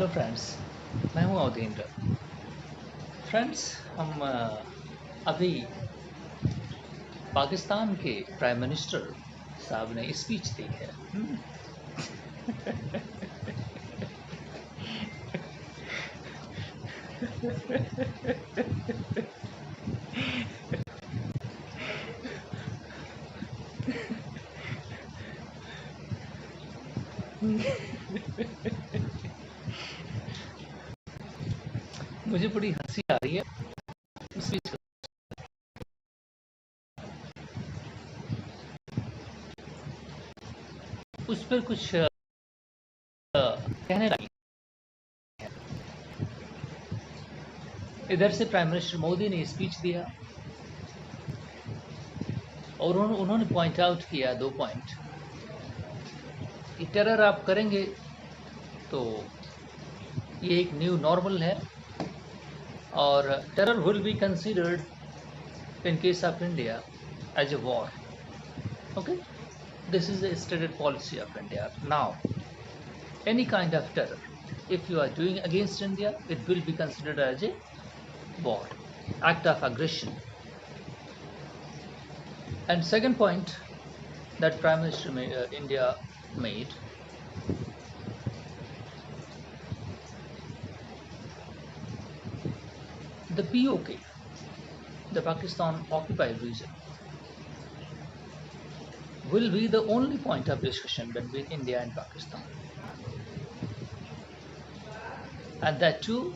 Hello friends, मैं हूं अवधेंद्र। Friends, हम अभी पाकिस्तान के प्राइम मिनिस्टर साहब ने स्पीच दी है। मुझे बड़ी हंसी आ रही है स्पीच। उस पर कुछ कहने लगी। इधर से प्राइम मिनिस्टर मोदी ने स्पीच दिया और उन्होंने पॉइंट आउट किया 2 पॉइंट कि टेरर आप करेंगे तो ये एक न्यू नॉर्मल है और terror will be considered in case of India as a war. Okay, this is the stated policy of India. Now, any kind of terror, if you are doing against India, it will be considered as a war, act of aggression. And second point that Prime Minister India made, the POK, the Pakistan occupied region, will be the only point of discussion between India and Pakistan. And that too,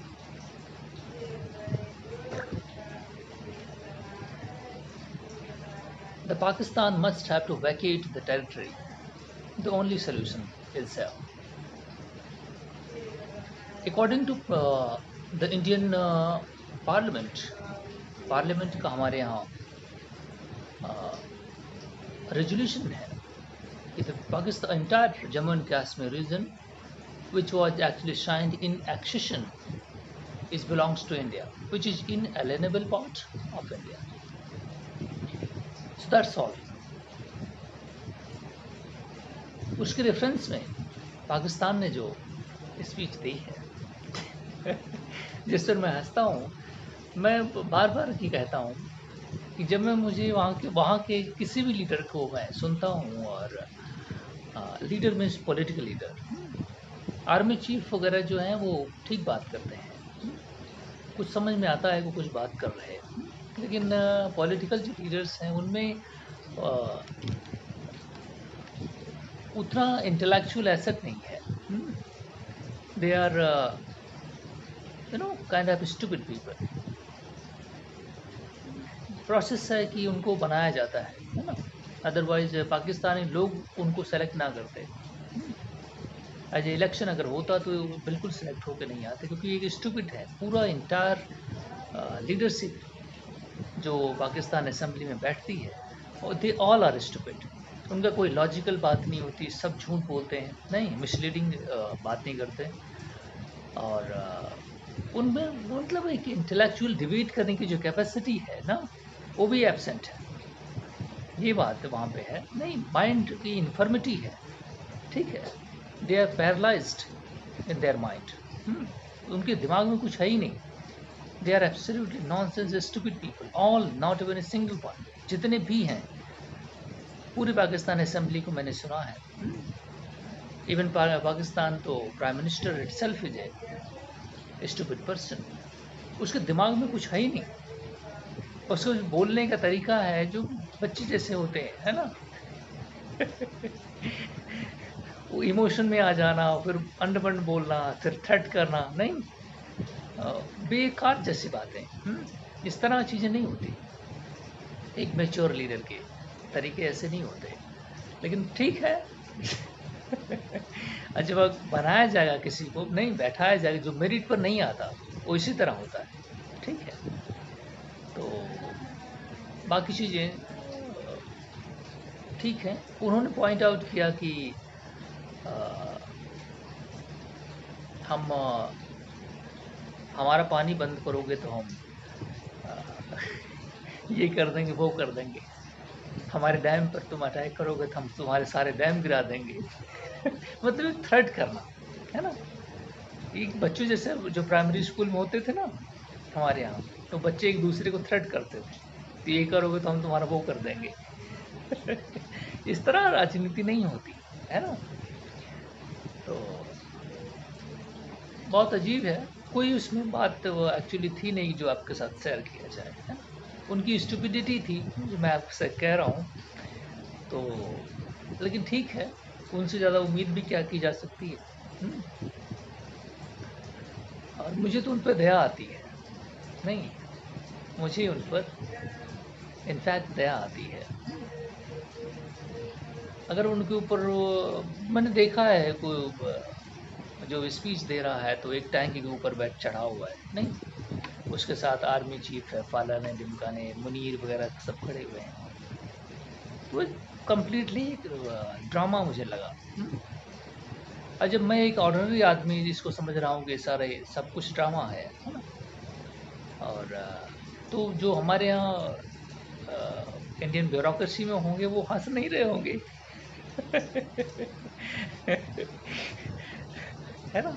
the Pakistan must have to vacate the territory. The only solution is according to the Indian Parliament. Parliament का हमारे यहाँ resolution है कि Pakistan entire Jammu and Kashmir region which was actually signed in accession is belongs to India, which is inalienable part of India. So that's all. उसके reference में पाकिस्तान ने जो speech दी है जिस पर मैं हंसता हूँ, मैं बार बार की कहता हूँ कि जब मैं मुझे वहाँ के किसी भी लीडर को मैं सुनता हूँ और leader means political leader, army chief वगैरह जो हैं वो ठीक बात करते हैं, कुछ समझ में आता है वो कुछ बात कर रहे हैं, लेकिन पॉलिटिकल जो लीडर्स हैं उनमें उतना इंटेलेक्चुअल एसेट नहीं है। They are kind of stupid people. Process है कि उनको बनाया जाता है ना, अदरवाइज पाकिस्तानी लोग उनको सेलेक्ट ना करते। एज इलेक्शन अगर होता तो बिल्कुल सेलेक्ट होकर नहीं आते, क्योंकि एक स्टूपिड है पूरा इंटायर लीडरशिप जो पाकिस्तान असेंबली में बैठती है, और दे ऑल आर स्टूपिड। उनका कोई लॉजिकल बात नहीं होती, सब झूठ बोलते हैं, नहीं मिसलीडिंग बात नहीं करते, और उनमें मतलब एक इंटेलेक्चुअल डिबेट करने की जो कैपेसिटी है ना, वो भी एब्सेंट है। ये बात वहाँ पे है, नहीं माइंड की इन्फर्मिटी है, ठीक है। They are paralysed in their mind, उनके दिमाग में कुछ है ही नहीं। They are absolutely nonsense stupid people, all, not even a single one. जितने भी हैं पूरी पाकिस्तान असेंबली को मैंने सुना है, इवन पाकिस्तान तो prime minister itself is a stupid person. उसके दिमाग में कुछ है ही नहीं, उसको बोलने का तरीका है जो बच्चे जैसे होते हैं, है ना वो इमोशन में आ जाना, फिर अंड बंड बोलना, फिर थ्रेट करना, नहीं बेकार जैसी बातें। इस तरह चीज़ें नहीं होती, एक मैच्योर लीडर के तरीके ऐसे नहीं होते, लेकिन ठीक है जब बनाया जाएगा किसी को, नहीं बैठाया जाएगा, जो मेरिट पर नहीं आता वो इसी तरह होता है, ठीक है। तो बाकी चीज़ें ठीक है। उन्होंने पॉइंट आउट किया कि हम हमारा पानी बंद करोगे तो हम ये कर देंगे, वो कर देंगे, हमारे डैम पर तुम अटैक करोगे तो हम तुम्हारे सारे डैम गिरा देंगे मतलब थ्रेट करना, है ना। एक बच्चों जैसे जो प्राइमरी स्कूल में होते थे ना हमारे यहाँ, तो बच्चे एक दूसरे को थ्रेट करते थे, तो ये करोगे तो हम तुम्हारा वो कर देंगे। इस तरह राजनीति नहीं होती है ना। तो बहुत अजीब है, कोई उसमें बात वो एक्चुअली थी नहीं जो आपके साथ शेयर किया जाए, है ना। उनकी स्टुपिडिटी थी जो मैं आपसे कह रहा हूँ। तो लेकिन ठीक है, उनसे ज़्यादा उम्मीद भी क्या की जा सकती है। हम्म, और मुझे तो उन पर दया आती है, नहीं, मुझे उन पर इनफैक्ट दया आती है। अगर उनके ऊपर मैंने देखा है कोई जो स्पीच दे रहा है तो एक टैंक के ऊपर बैठ चढ़ा हुआ है, नहीं, उसके साथ आर्मी चीफ है, फालाने डिमकाने मुनीर वगैरह सब खड़े हुए हैं। तो कम्प्लीटली एक ड्रामा मुझे लगा। और जब मैं एक ऑर्डिनरी आदमी जिसको समझ रहा हूँ कि सारे सब कुछ ड्रामा है ना। और तो जो हमारे यहाँ इंडियन ब्यूरोक्रेसी में होंगे वो हंस नहीं रहे होंगे। है ना।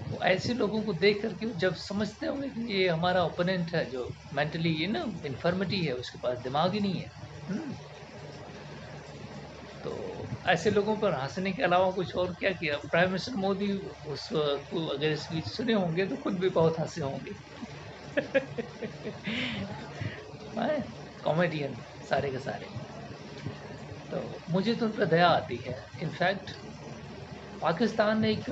वो ऐसे लोगों को देख करके जब समझते होंगे कि ये हमारा ओपोनेंट है जो मेंटली ये ना इन्फर्मिटी है, उसके पास दिमाग ही नहीं है। हम्म, तो ऐसे लोगों पर हंसने के अलावा कुछ और क्या किया प्राइम मिनिस्टर मोदी। उस को अगर स्पीच सुने होंगे तो खुद भी बहुत हंसे होंगे। कॉमेडियन सारे के सारे। तो मुझे तो उन पर दया आती है। इनफैक्ट पाकिस्तान एक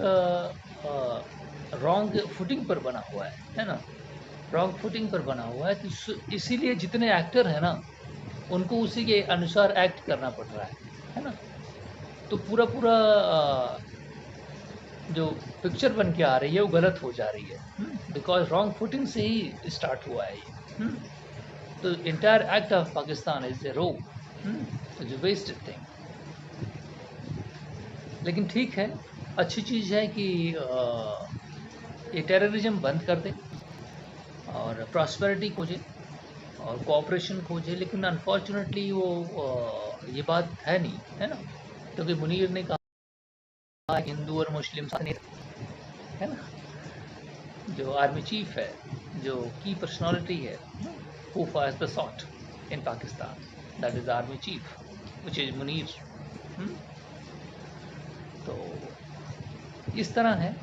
रॉन्ग फुटिंग पर बना हुआ है ना। रॉन्ग फुटिंग पर बना हुआ है, तो इसीलिए जितने एक्टर हैं ना उनको उसी के अनुसार एक्ट करना पड़ रहा है ना। तो पूरा पूरा जो पिक्चर बन के आ रही है वो गलत हो जा रही है, बिकॉज रॉन्ग फुटिंग से ही स्टार्ट हुआ है ये। तो entire act of Pakistan is a रोग, इज वेस्टेड थिंग। लेकिन ठीक है, अच्छी चीज़ है कि ये टेररिज्म बंद कर दे और प्रॉस्पेरिटी खोजे और कोऑपरेशन खोजे। लेकिन अनफॉर्चुनेटली वो ये बात है नहीं, है ना। क्योंकि मुनीर ने कहा हिंदू और मुस्लिम साथ नहीं रहते, है ना। जो आर्मी चीफ है, जो की पर्सनालिटी है, who fires the shot in Pakistan, that is army chief which is Munir. तो इस तरह है,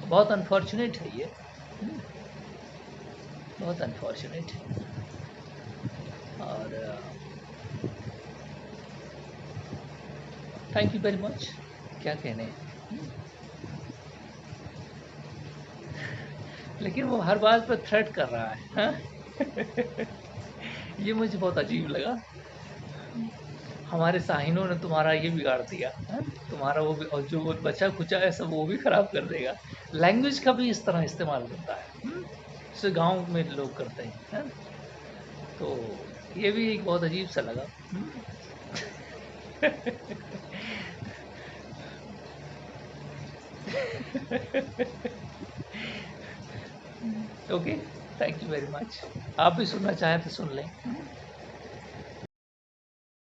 बहुत अनफॉर्चुनेट है ये, बहुत अनफॉर्चुनेट है। और थैंक यू वेरी मच, क्या कहने। लेकिन वो हर बात पर थ्रेट कर रहा है, हाँ? ये मुझे बहुत अजीब लगा। हमारे साहिनों ने तुम्हारा ये बिगाड़ दिया, हाँ? तुम्हारा वो भी, और जो वो बचा खुचा है सब वो भी खराब कर देगा। लैंग्वेज का भी इस तरह इस्तेमाल करता है, जैसे गांव में लोग करते हैं, हाँ? तो ये भी एक बहुत अजीब सा लगा। Okay, thank you very much. आप भी सुनना चाहें तो सुन लें।